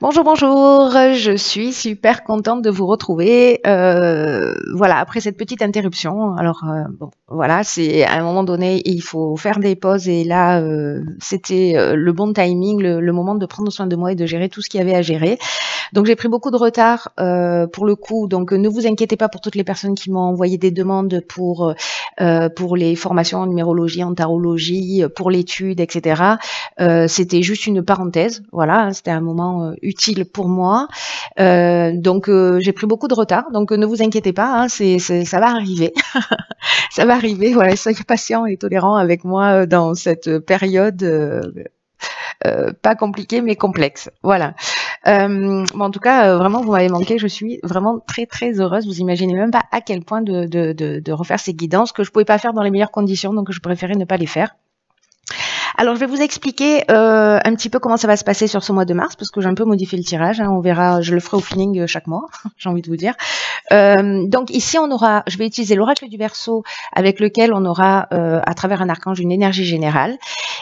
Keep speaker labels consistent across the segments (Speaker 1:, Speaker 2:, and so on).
Speaker 1: Bonjour, bonjour, je suis super contente de vous retrouver. Voilà, après cette petite interruption. Alors, bon, voilà, c'est à un moment donné, il faut faire des pauses et là, c'était le bon timing, le moment de prendre soin de moi et de gérer tout ce qu'il y avait à gérer. Donc, j'ai pris beaucoup de retard pour le coup. Donc, ne vous inquiétez pas pour toutes les personnes qui m'ont envoyé des demandes pour les formations en numérologie, en tarologie, pour l'étude, etc. C'était juste une parenthèse. Voilà, hein, c'était un moment utile pour moi. Donc j'ai pris beaucoup de retard. Donc ne vous inquiétez pas, hein, ça va arriver. Ça va arriver. Voilà, soyez patient et tolérant avec moi dans cette période pas compliquée mais complexe. Voilà. Bon, en tout cas, vraiment, vous m'avez manqué. Je suis vraiment très très heureuse. Vous imaginez même pas à quel point de refaire ces guidances que je pouvais pas faire dans les meilleures conditions, donc je préférais ne pas les faire. Alors, je vais vous expliquer un petit peu comment ça va se passer sur ce mois de mars, parce que j'ai un peu modifié le tirage. Hein, on verra, je le ferai au feeling chaque mois, j'ai envie de vous dire. Donc ici, je vais utiliser l'oracle du Verseau, avec lequel on aura, à travers un archange, une énergie générale.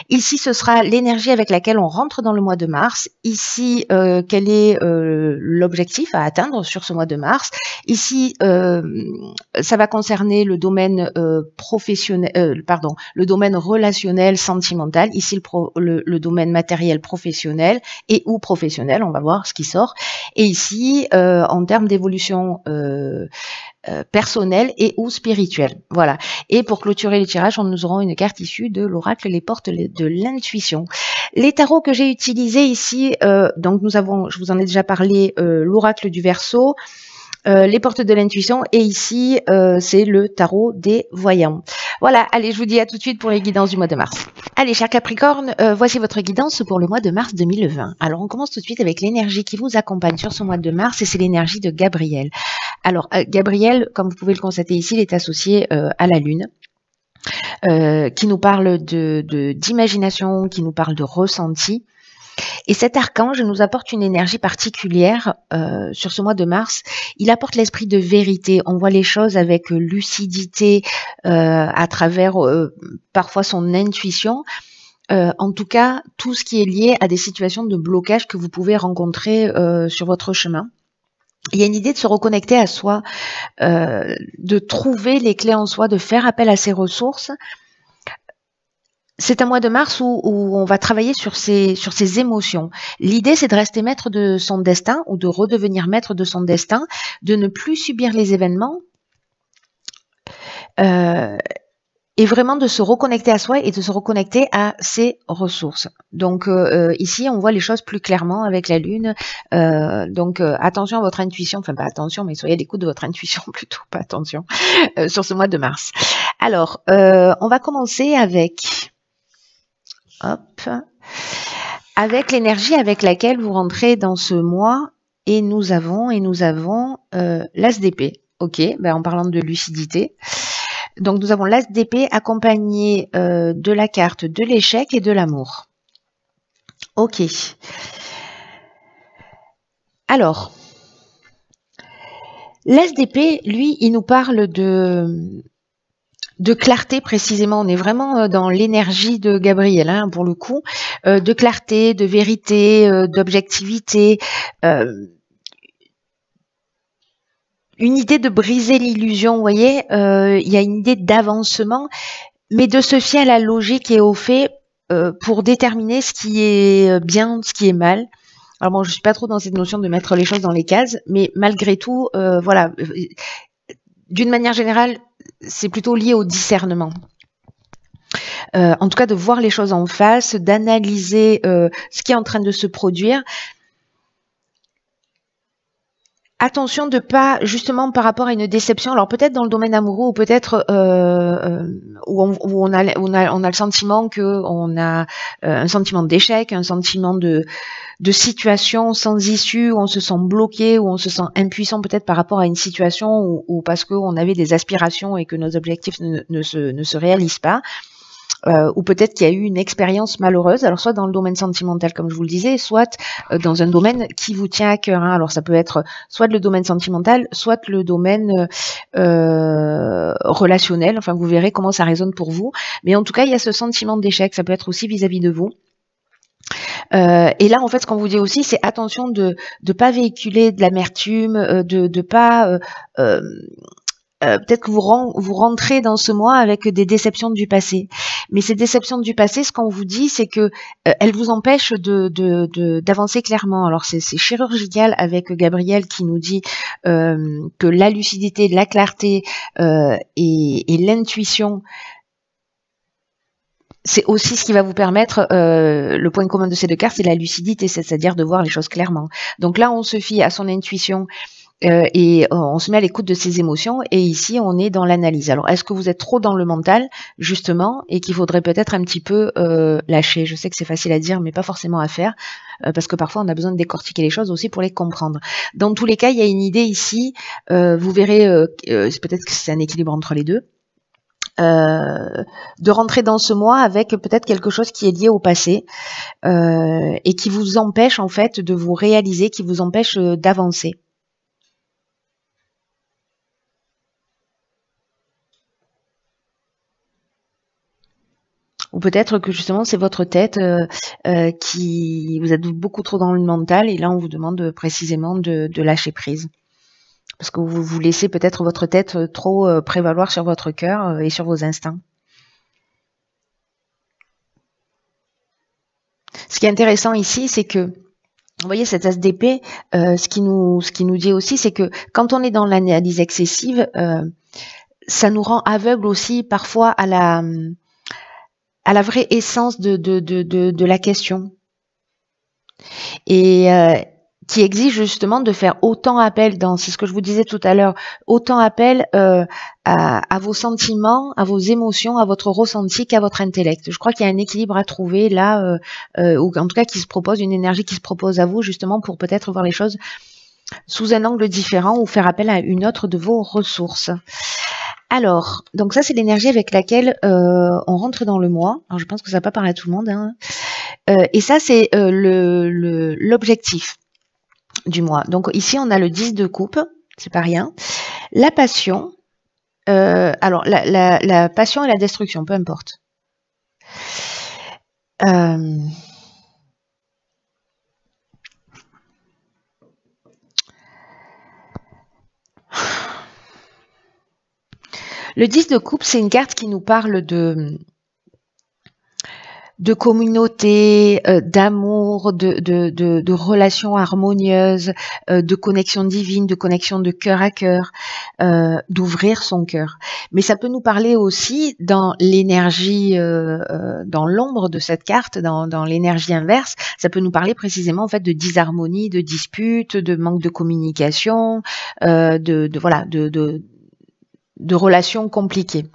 Speaker 1: Ici, ce sera l'énergie avec laquelle on rentre dans le mois de mars. Ici, quel est l'objectif à atteindre sur ce mois de mars. Ici, ça va concerner le domaine professionnel, le domaine relationnel, sentimental. Ici, le domaine matériel professionnel et ou professionnel. On va voir ce qui sort. Et ici, en termes d'évolution personnelle et ou spirituelle. Voilà. Et pour clôturer les tirages, nous aurons une carte issue de l'oracle Les Portes de l'Intuition. Les tarots que j'ai utilisés ici, donc je vous en ai déjà parlé, l'oracle du Verseau, les portes de l'intuition, et ici c'est le tarot des voyants. Voilà, allez, je vous dis à tout de suite pour les guidances du mois de mars. Allez, cher Capricorne, voici votre guidance pour le mois de mars 2020. Alors, on commence tout de suite avec l'énergie qui vous accompagne sur ce mois de mars, et c'est l'énergie de Gabriel. Alors, Gabriel, comme vous pouvez le constater ici, il est associé à la Lune. Qui nous parle d'imagination, qui nous parle de ressenti. Et cet archange nous apporte une énergie particulière sur ce mois de mars. Il apporte l'esprit de vérité. On voit les choses avec lucidité à travers parfois son intuition. En tout cas, tout ce qui est lié à des situations de blocage que vous pouvez rencontrer sur votre chemin. Il y a une idée de se reconnecter à soi, de trouver les clés en soi, de faire appel à ses ressources. C'est un mois de mars où on va travailler sur ses émotions. L'idée, c'est de rester maître de son destin ou de redevenir maître de son destin, de ne plus subir les événements et vraiment de se reconnecter à soi et de se reconnecter à ses ressources. Donc ici, on voit les choses plus clairement avec la Lune. Donc attention à votre intuition, enfin pas attention, mais soyez à l'écoute de votre intuition plutôt, pas attention, sur ce mois de mars. Alors, on va commencer avec... avec l'énergie avec laquelle vous rentrez dans ce mois, et nous avons l'as d'épée. Ok, en parlant de lucidité. Donc nous avons l'as d'épée accompagné de la carte de l'échec et de l'amour. Ok. Alors, l'as d'épée, lui, il nous parle de clarté précisément. On est vraiment dans l'énergie de Gabriel, hein, pour le coup, de clarté, de vérité, d'objectivité, une idée de briser l'illusion, vous voyez, il y a une idée d'avancement, mais de se fier à la logique et aux faits pour déterminer ce qui est bien, ce qui est mal. Alors bon, je suis pas trop dans cette notion de mettre les choses dans les cases, mais malgré tout, voilà, d'une manière générale, c'est plutôt lié au discernement. En tout cas, de voir les choses en face, d'analyser ce qui est en train de se produire. Attention de pas, justement, par rapport à une déception, alors peut-être dans le domaine amoureux, ou peut-être où on a le sentiment qu'on a un sentiment d'échec, un sentiment de situation sans issue, où on se sent bloqué, où on se sent impuissant peut-être par rapport à une situation ou parce qu'on avait des aspirations et que nos objectifs ne se réalisent pas. Ou peut-être qu'il y a eu une expérience malheureuse, alors soit dans le domaine sentimental comme je vous le disais, soit dans un domaine qui vous tient à cœur, hein. Alors ça peut être soit le domaine sentimental, soit le domaine relationnel, enfin vous verrez comment ça résonne pour vous, mais en tout cas il y a ce sentiment d'échec, ça peut être aussi vis-à-vis de vous. Et là, en fait, ce qu'on vous dit aussi, c'est attention de ne pas véhiculer de l'amertume, de pas peut-être que vous rentrez dans ce mois avec des déceptions du passé. Mais ces déceptions du passé, ce qu'on vous dit, c'est que elles vous empêchent d'avancer clairement. Alors c'est chirurgical avec Gabriel qui nous dit que la lucidité, la clarté et l'intuition, c'est aussi ce qui va vous permettre, le point commun de ces deux cartes, c'est la lucidité, c'est-à-dire de voir les choses clairement. Donc là, on se fie à son intuition et on se met à l'écoute de ses émotions, et ici, on est dans l'analyse. Alors, est-ce que vous êtes trop dans le mental, justement, et qu'il faudrait peut-être un petit peu lâcher? Je sais que c'est facile à dire, mais pas forcément à faire, parce que parfois, on a besoin de décortiquer les choses aussi pour les comprendre. Dans tous les cas, il y a une idée ici, vous verrez, peut-être que c'est un équilibre entre les deux, de rentrer dans ce mois avec peut-être quelque chose qui est lié au passé et qui vous empêche en fait de vous réaliser, qui vous empêche d'avancer. Ou peut-être que justement c'est votre tête qui vous êtes beaucoup trop dans le mental, et là on vous demande précisément de lâcher prise. Parce que vous vous laissez peut-être votre tête trop prévaloir sur votre cœur et sur vos instincts. Ce qui est intéressant ici, c'est que, vous voyez, cet as d'épée, ce qui nous dit aussi, c'est que quand on est dans l'analyse excessive, ça nous rend aveugles aussi parfois à la vraie essence de la question. Et qui exige justement de faire autant appel, c'est ce que je vous disais tout à l'heure, autant appel à vos sentiments, à vos émotions, à votre ressenti qu'à votre intellect. Je crois qu'il y a un équilibre à trouver là, ou en tout cas qui se propose, une énergie qui se propose à vous justement pour peut-être voir les choses sous un angle différent ou faire appel à une autre de vos ressources. Alors, donc ça c'est l'énergie avec laquelle on rentre dans le mois. Alors je pense que ça va pas parler à tout le monde, hein. Et ça c'est l'objectif du mois. Donc ici on a le 10 de coupe, c'est pas rien. La passion, alors la passion et la destruction, peu importe. Le 10 de coupe, c'est une carte qui nous parle de communauté, d'amour, de relations harmonieuses, de connexion divine, de connexion de cœur à cœur, d'ouvrir son cœur. Mais ça peut nous parler aussi dans l'énergie, dans l'ombre de cette carte, dans l'énergie inverse, ça peut nous parler précisément en fait de disharmonie, de dispute, de manque de communication, de relations compliquées.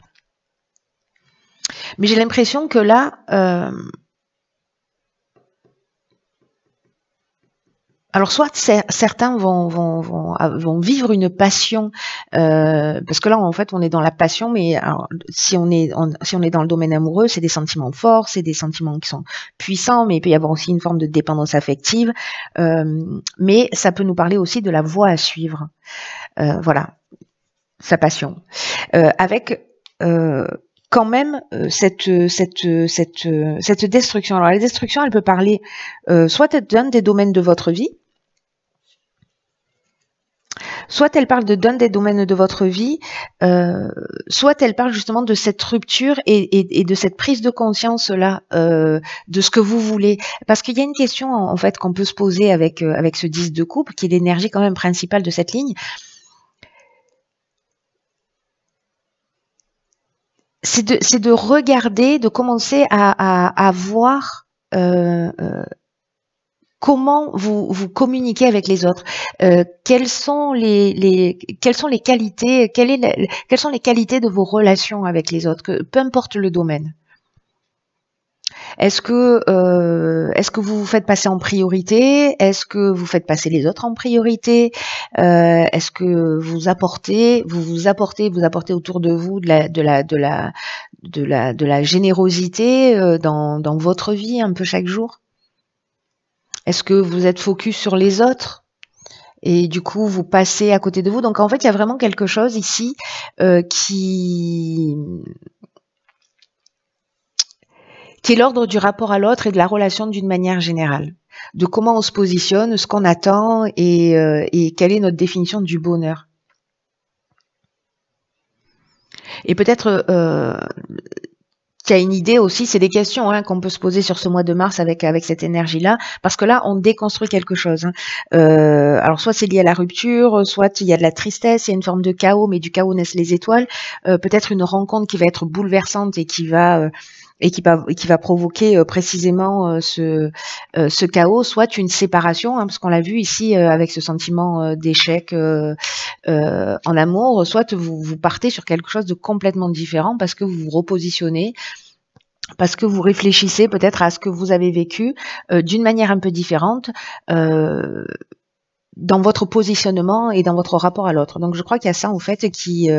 Speaker 1: Mais j'ai l'impression que là, alors soit certains vont vivre une passion, parce que là en fait on est dans la passion, mais alors, si on est dans le domaine amoureux, c'est des sentiments forts, c'est des sentiments qui sont puissants, mais il peut y avoir aussi une forme de dépendance affective, mais ça peut nous parler aussi de la voie à suivre, voilà, sa passion, avec quand même cette destruction. Alors la destruction, elle peut parler soit d'un des domaines de votre vie, soit elle parle d'un des domaines de votre vie, soit elle parle justement de cette rupture et de cette prise de conscience là, de ce que vous voulez. Parce qu'il y a une question en fait qu'on peut se poser avec ce 10 de coupe, qui est l'énergie quand même principale de cette ligne. C'est de regarder, de commencer à voir comment vous communiquez avec les autres, quelles sont les qualités, quelles sont les qualités de vos relations avec les autres, peu importe le domaine. Est-ce que vous vous faites passer en priorité? Est-ce que vous faites passer les autres en priorité? Est-ce que vous apportez autour de vous de la générosité dans votre vie un peu chaque jour? Est-ce que vous êtes focus sur les autres et du coup vous passez à côté de vous? Donc en fait il y a vraiment quelque chose ici qui qui est l'ordre du rapport à l'autre et de la relation d'une manière générale, de comment on se positionne, ce qu'on attend et quelle est notre définition du bonheur. Et peut-être qu'il y a une idée aussi, c'est des questions qu'on peut se poser sur ce mois de mars avec cette énergie-là, parce que là, on déconstruit quelque chose. Alors, soit c'est lié à la rupture, soit il y a de la tristesse, il y a une forme de chaos, mais du chaos naissent les étoiles. Peut-être une rencontre qui va être bouleversante et qui va provoquer précisément ce chaos, soit une séparation, parce qu'on l'a vu ici avec ce sentiment d'échec en amour, soit vous partez sur quelque chose de complètement différent parce que vous vous repositionnez, parce que vous réfléchissez peut-être à ce que vous avez vécu d'une manière un peu différente dans votre positionnement et dans votre rapport à l'autre. Donc je crois qu'il y a ça en fait qui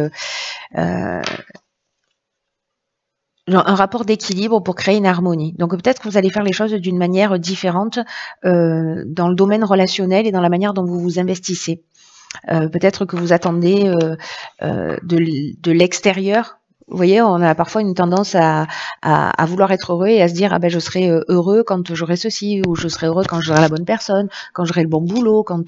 Speaker 1: un rapport d'équilibre pour créer une harmonie. Donc peut-être que vous allez faire les choses d'une manière différente dans le domaine relationnel et dans la manière dont vous vous investissez. Peut-être que vous attendez de l'extérieur. Vous voyez, on a parfois une tendance à vouloir être heureux et à se dire ah ben je serai heureux quand j'aurai ceci, ou je serai heureux quand j'aurai la bonne personne, quand j'aurai le bon boulot, quand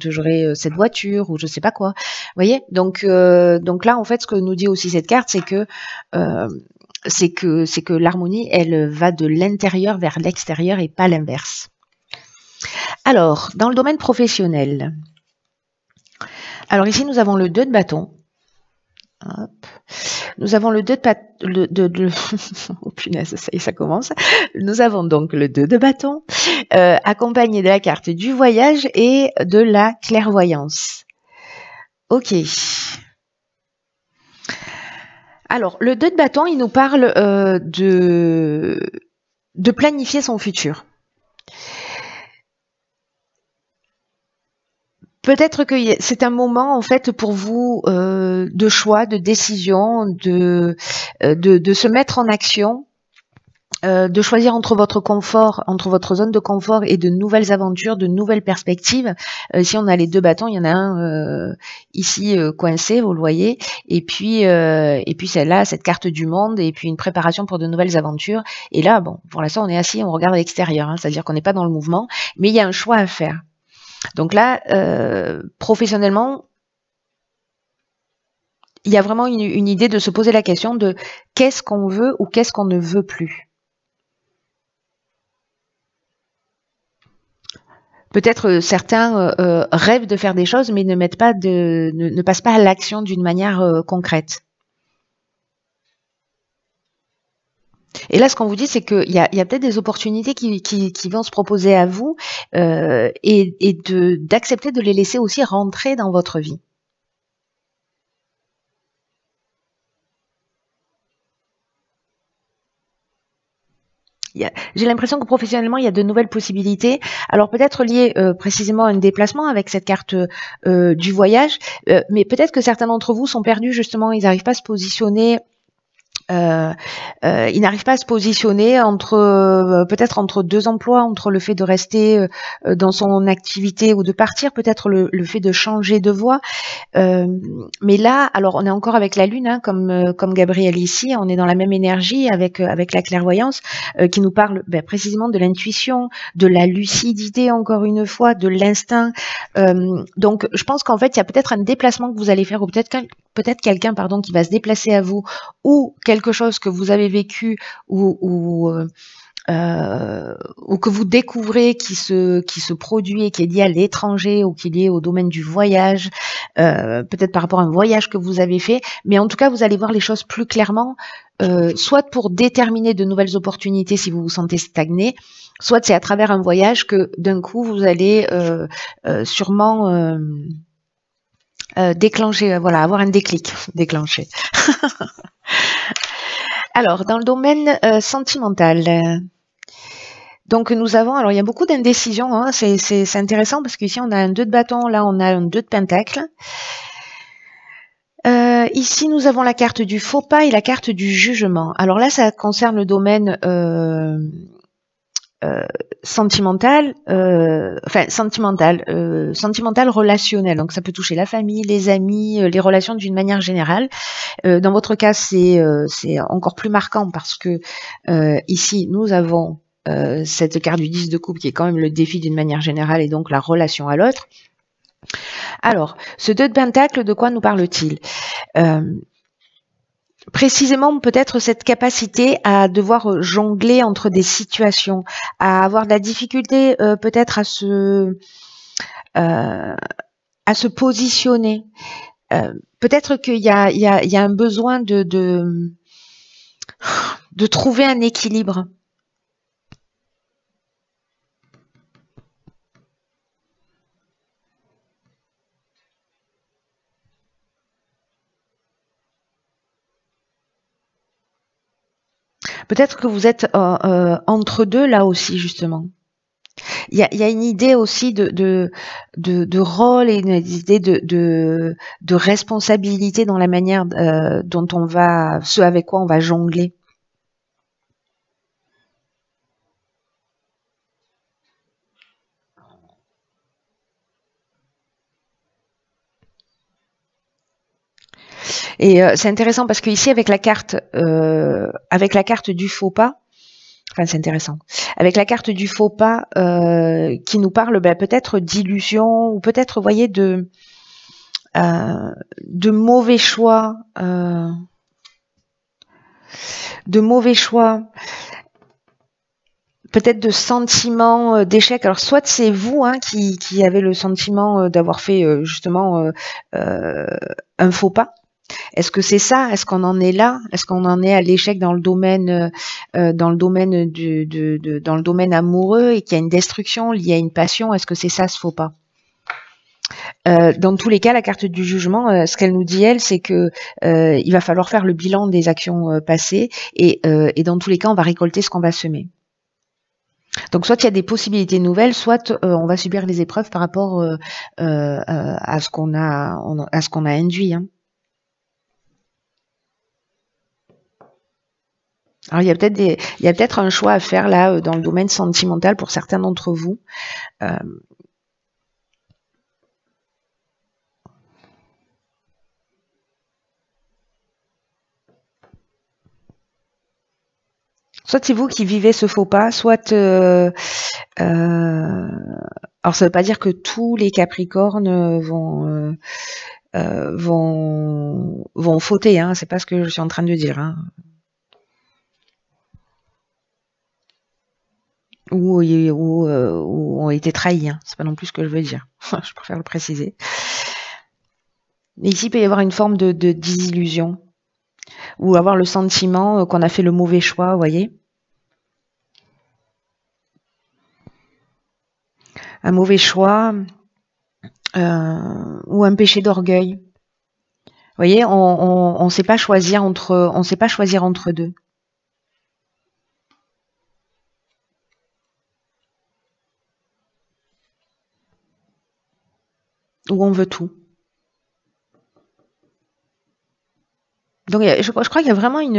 Speaker 1: j'aurai cette voiture ou je sais pas quoi. Vous voyez, donc là en fait ce que nous dit aussi cette carte, c'est que l'harmonie, elle va de l'intérieur vers l'extérieur et pas l'inverse. Alors, dans le domaine professionnel, alors ici nous avons le 2 de bâton. Hop. Nous avons le 2 de oh punaise, ça y est, ça commence. Nous avons donc le 2 de bâton, accompagné de la carte du voyage et de la clairvoyance. Ok. Alors, le 2 de bâton, il nous parle de planifier son futur. Peut-être que c'est un moment en fait pour vous de choix, de décision, de se mettre en action, de choisir entre votre confort, entre votre zone de confort et de nouvelles aventures, de nouvelles perspectives. Ici on a les 2 bâtons, il y en a un ici coincé, vous le voyez, et puis celle-là, cette carte du monde, et puis une préparation pour de nouvelles aventures. Et là, bon, pour l'instant on est assis, on regarde à l'extérieur, c'est-à-dire qu'on n'est pas dans le mouvement, mais il y a un choix à faire. Donc là, professionnellement, il y a vraiment une idée de se poser la question de qu'est-ce qu'on veut ou qu'est-ce qu'on ne veut plus. Peut-être certains rêvent de faire des choses, mais ne passent pas à l'action d'une manière concrète. Et là, ce qu'on vous dit, c'est qu'il y a peut-être des opportunités qui vont se proposer à vous et d'accepter de les laisser aussi rentrer dans votre vie. J'ai l'impression que professionnellement, il y a de nouvelles possibilités. Alors peut-être liées précisément à un déplacement avec cette carte du voyage, mais peut-être que certains d'entre vous sont perdus justement, ils n'arrivent pas à se positionner. Il n'arrive pas à se positionner peut-être entre 2 emplois, entre le fait de rester dans son activité ou de partir, peut-être le fait de changer de voie. Mais là, alors on est encore avec la lune, comme Gabriel ici, on est dans la même énergie avec la clairvoyance qui nous parle précisément de l'intuition, de la lucidité encore une fois, de l'instinct. Donc je pense qu'en fait il y a peut-être un déplacement que vous allez faire, ou peut-être quelqu'un qui va se déplacer à vous, ou quelque chose que vous avez vécu ou que vous découvrez qui se produit et qui est lié à l'étranger ou qui est lié au domaine du voyage, peut-être par rapport à un voyage que vous avez fait, mais en tout cas vous allez voir les choses plus clairement, soit pour déterminer de nouvelles opportunités si vous vous sentez stagné, soit c'est à travers un voyage que d'un coup vous allez sûrement déclencher, voilà, avoir un déclic, déclencher. Alors, dans le domaine sentimental, donc nous avons, alors il y a beaucoup d'indécisions, c'est intéressant parce qu'ici on a un 2 de bâton, là on a un 2 de pentacle. Ici nous avons la carte du faux pas et la carte du jugement. Alors là ça concerne le domaine sentimental, relationnel. Donc ça peut toucher la famille, les amis, les relations d'une manière générale. Dans votre cas, c'est encore plus marquant parce que ici, nous avons cette carte du 10 de coupe qui est quand même le défi d'une manière générale et donc la relation à l'autre. Alors, ce 2 de pentacle, de quoi nous parle-t-il? Précisément, peut-être cette capacité à devoir jongler entre des situations, à avoir de la difficulté peut-être à se positionner. Peut-être qu'il y a un besoin de trouver un équilibre. Peut-être que vous êtes entre deux là aussi, justement. Il y a une idée aussi de rôle et une idée de responsabilité dans la manière dont on va, ce avec quoi on va jongler. Et c'est intéressant parce que ici avec la carte du faux pas, enfin c'est intéressant, avec la carte du faux pas qui nous parle peut-être d'illusion ou peut-être, vous voyez, de mauvais choix, peut-être de sentiments d'échec. Alors soit c'est vous qui avez le sentiment d'avoir fait justement un faux pas. Est-ce que c'est ça? Est-ce qu'on en est là? Est-ce qu'on en est à l'échec dans le domaine amoureux et qu'il y a une destruction liée à une passion? Est-ce que c'est ça ce faux pas? Dans tous les cas, la carte du jugement, ce qu'elle nous dit, elle, c'est que il va falloir faire le bilan des actions passées et dans tous les cas, on va récolter ce qu'on va semer. Donc soit il y a des possibilités nouvelles, soit on va subir les épreuves par rapport à ce qu'on a induit. Alors il y a peut-être un choix à faire là dans le domaine sentimental pour certains d'entre vous. Soit c'est vous qui vivez ce faux pas, soit alors ça veut pas dire que tous les Capricornes vont fauter, hein, c'est pas ce que je suis en train de dire, hein. Ou ont été trahis, hein. C'est pas non plus ce que je veux dire. Je préfère le préciser. Et ici, il peut y avoir une forme de désillusion ou avoir le sentiment qu'on a fait le mauvais choix, vous voyez. Un mauvais choix ou un péché d'orgueil. Vous voyez, on sait pas choisir entre deux. Où on veut tout. Donc je crois qu'il y a vraiment une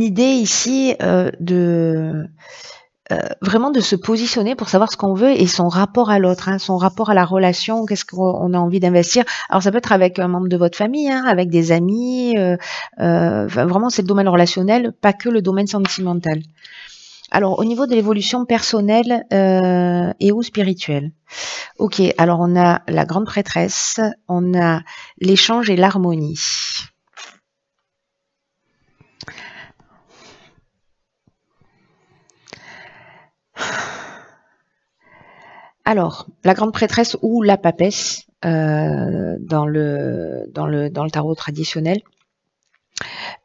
Speaker 1: idée ici vraiment de se positionner pour savoir ce qu'on veut et son rapport à l'autre, hein, son rapport à la relation, qu'est-ce qu'on a envie d'investir. Alors ça peut être avec un membre de votre famille, hein, avec des amis, vraiment c'est le domaine relationnel, pas que le domaine sentimental. Alors au niveau de l'évolution personnelle et ou spirituelle. Ok, alors on a la grande prêtresse, on a l'échange et l'harmonie. Alors, la grande prêtresse ou la papesse dans le tarot traditionnel.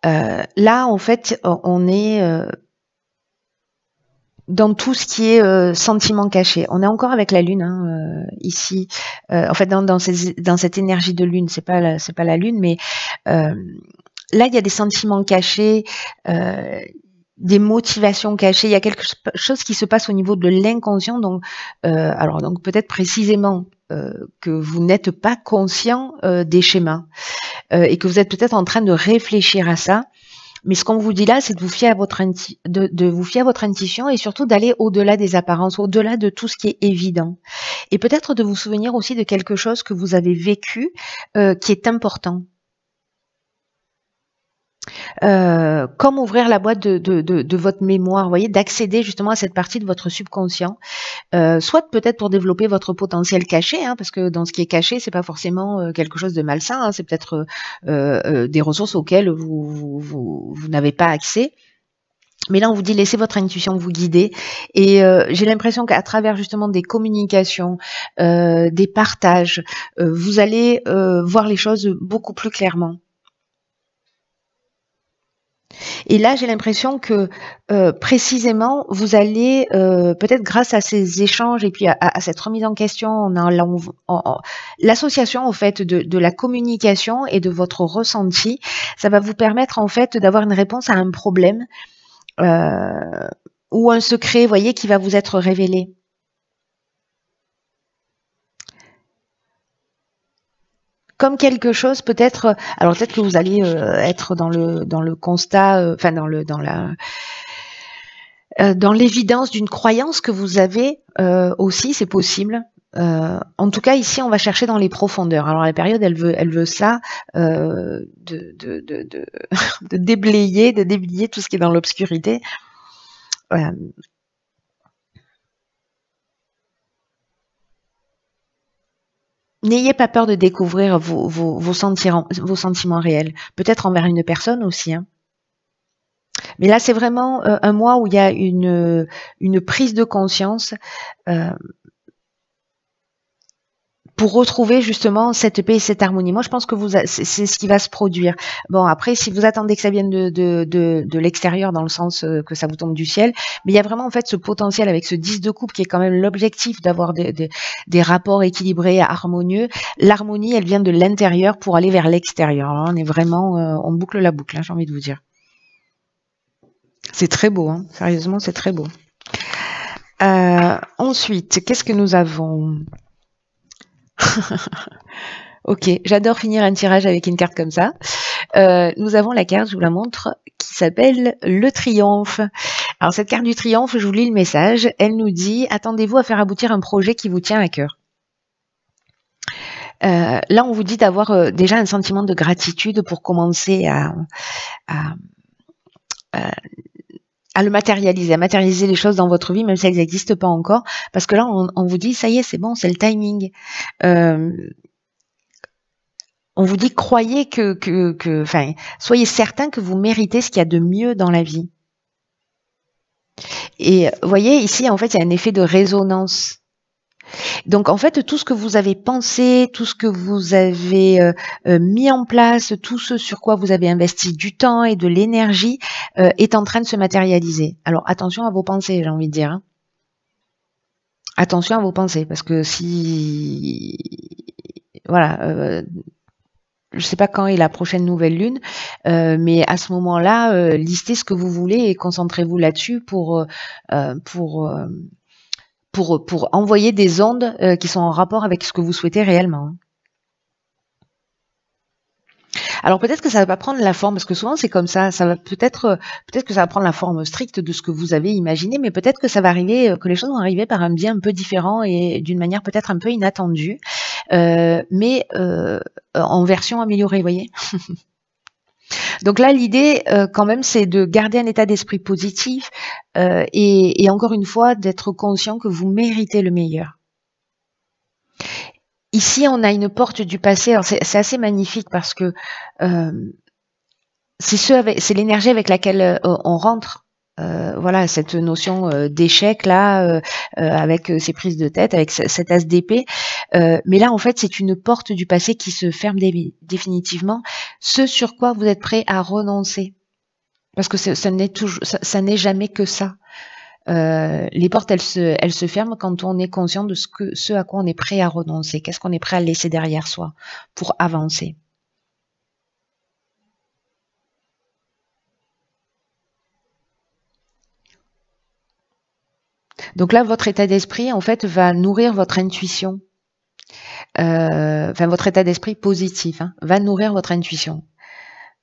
Speaker 1: Là, en fait, on est dans tout ce qui est sentiment caché. On est encore avec la lune ici. En fait, dans cette énergie de lune, c'est pas la lune, mais là, il y a des sentiments cachés. Des motivations cachées, il y a quelque chose qui se passe au niveau de l'inconscient, donc peut-être précisément que vous n'êtes pas conscient des schémas et que vous êtes peut-être en train de réfléchir à ça. Mais ce qu'on vous dit là, c'est de vous fier à votre de vous fier à votre intuition et surtout d'aller au-delà des apparences, au-delà de tout ce qui est évident. Et peut-être de vous souvenir aussi de quelque chose que vous avez vécu qui est important. Comme ouvrir la boîte de votre mémoire, vous voyez, d'accéder justement à cette partie de votre subconscient, soit peut-être pour développer votre potentiel caché, hein, parce que dans ce qui est caché, c'est pas forcément quelque chose de malsain, hein, c'est peut-être des ressources auxquelles vous n'avez pas accès. Mais là, on vous dit laissez votre intuition vous guider. Et j'ai l'impression qu'à travers justement des communications, des partages, vous allez voir les choses beaucoup plus clairement. Et là, j'ai l'impression que précisément, vous allez, peut-être grâce à ces échanges et puis à cette remise en question, l'association en fait de la communication et de votre ressenti, ça va vous permettre en fait d'avoir une réponse à un problème ou un secret, voyez, qui va vous être révélé. Comme quelque chose peut-être, alors peut-être que vous allez être dans le constat, enfin dans l'évidence d'une croyance que vous avez aussi, c'est possible. En tout cas, ici, on va chercher dans les profondeurs. Alors la période, elle veut ça, de déblayer tout ce qui est dans l'obscurité. N'ayez pas peur de découvrir vos sentiments réels, peut-être envers une personne aussi. Hein. Mais là, c'est vraiment un mois où il y a une prise de conscience pour retrouver justement cette paix et cette harmonie. Moi, je pense que c'est ce qui va se produire. Bon, après, si vous attendez que ça vienne de l'extérieur, dans le sens que ça vous tombe du ciel, mais il y a vraiment en fait ce potentiel avec ce 10 de coupe qui est quand même l'objectif d'avoir des rapports équilibrés, harmonieux. L'harmonie, elle vient de l'intérieur pour aller vers l'extérieur. On est vraiment, on boucle la boucle, hein, j'ai envie de vous dire. C'est très beau, hein. Sérieusement, c'est très beau. Ensuite, qu'est-ce que nous avons? Ok, j'adore finir un tirage avec une carte comme ça. Nous avons la carte, je vous la montre, qui s'appelle le triomphe. Alors cette carte du triomphe, je vous lis le message. Elle nous dit, attendez-vous à faire aboutir un projet qui vous tient à cœur. Là, on vous dit d'avoir déjà un sentiment de gratitude pour commencer à le matérialiser, à matérialiser les choses dans votre vie, même si elles n'existent pas encore, parce que là, on vous dit, ça y est, c'est bon, c'est le timing. On vous dit, croyez enfin, soyez certain que vous méritez ce qu'il y a de mieux dans la vie. Et vous voyez, ici, en fait, il y a un effet de résonance. Donc, en fait, tout ce que vous avez pensé, tout ce que vous avez mis en place, tout ce sur quoi vous avez investi du temps et de l'énergie est en train de se matérialiser. Alors, attention à vos pensées, j'ai envie de dire. Hein. Attention à vos pensées, parce que si... Voilà... je ne sais pas quand est la prochaine nouvelle lune, mais à ce moment-là, listez ce que vous voulez et concentrez-vous là-dessus pour envoyer des ondes qui sont en rapport avec ce que vous souhaitez réellement. Alors peut-être que ça va pas prendre la forme, parce que souvent c'est comme ça. Ça va peut-être que ça va prendre la forme stricte de ce que vous avez imaginé, mais peut-être que ça va arriver, que les choses vont arriver par un biais un peu différent et d'une manière peut-être un peu inattendue, mais en version améliorée, vous voyez. Donc là, l'idée, quand même, c'est de garder un état d'esprit positif et encore une fois, d'être conscient que vous méritez le meilleur. Ici, on a une porte du passé. Alors c'est assez magnifique parce que c'est l'énergie avec laquelle on rentre. Voilà, cette notion d'échec là, avec ces prises de tête, avec cet as d'épée. Mais là, en fait, c'est une porte du passé qui se ferme définitivement. Ce sur quoi vous êtes prêt à renoncer, parce que ça n'est jamais que ça. Les portes, elles se ferment quand on est conscient de ce à quoi on est prêt à renoncer. Qu'est-ce qu'on est prêt à laisser derrière soi pour avancer. Donc là, votre état d'esprit, en fait, va nourrir votre intuition. Enfin, votre état d'esprit positif, hein, va nourrir votre intuition.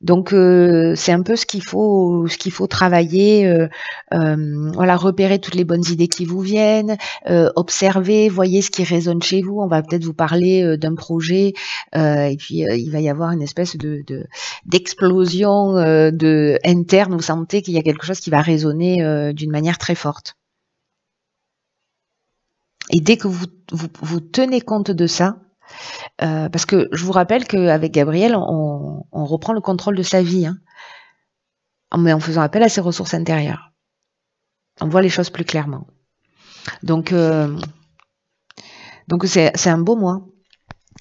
Speaker 1: Donc c'est un peu ce qu'il faut travailler, voilà, repérer toutes les bonnes idées qui vous viennent, observer, voyez ce qui résonne chez vous. On va peut-être vous parler d'un projet, et puis il va y avoir une espèce d'explosion interne. Vous sentez qu'il y a quelque chose qui va résonner d'une manière très forte. Et dès que vous tenez compte de ça, parce que je vous rappelle qu'avec Gabriel, on reprend le contrôle de sa vie, hein, mais en faisant appel à ses ressources intérieures. On voit les choses plus clairement. Donc c'est un beau mois.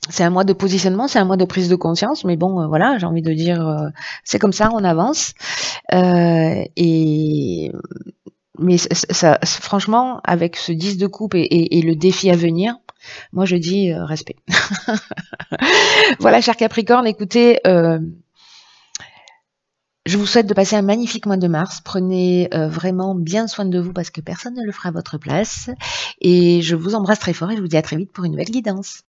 Speaker 1: C'est un mois de positionnement, c'est un mois de prise de conscience, mais bon, voilà, j'ai envie de dire, c'est comme ça, on avance. Mais ça, franchement, avec ce 10 de coupe et le défi à venir, moi je dis respect. Voilà, cher Capricorne, écoutez, je vous souhaite de passer un magnifique mois de mars. Prenez vraiment bien soin de vous parce que personne ne le fera à votre place. Et je vous embrasse très fort et je vous dis à très vite pour une nouvelle guidance.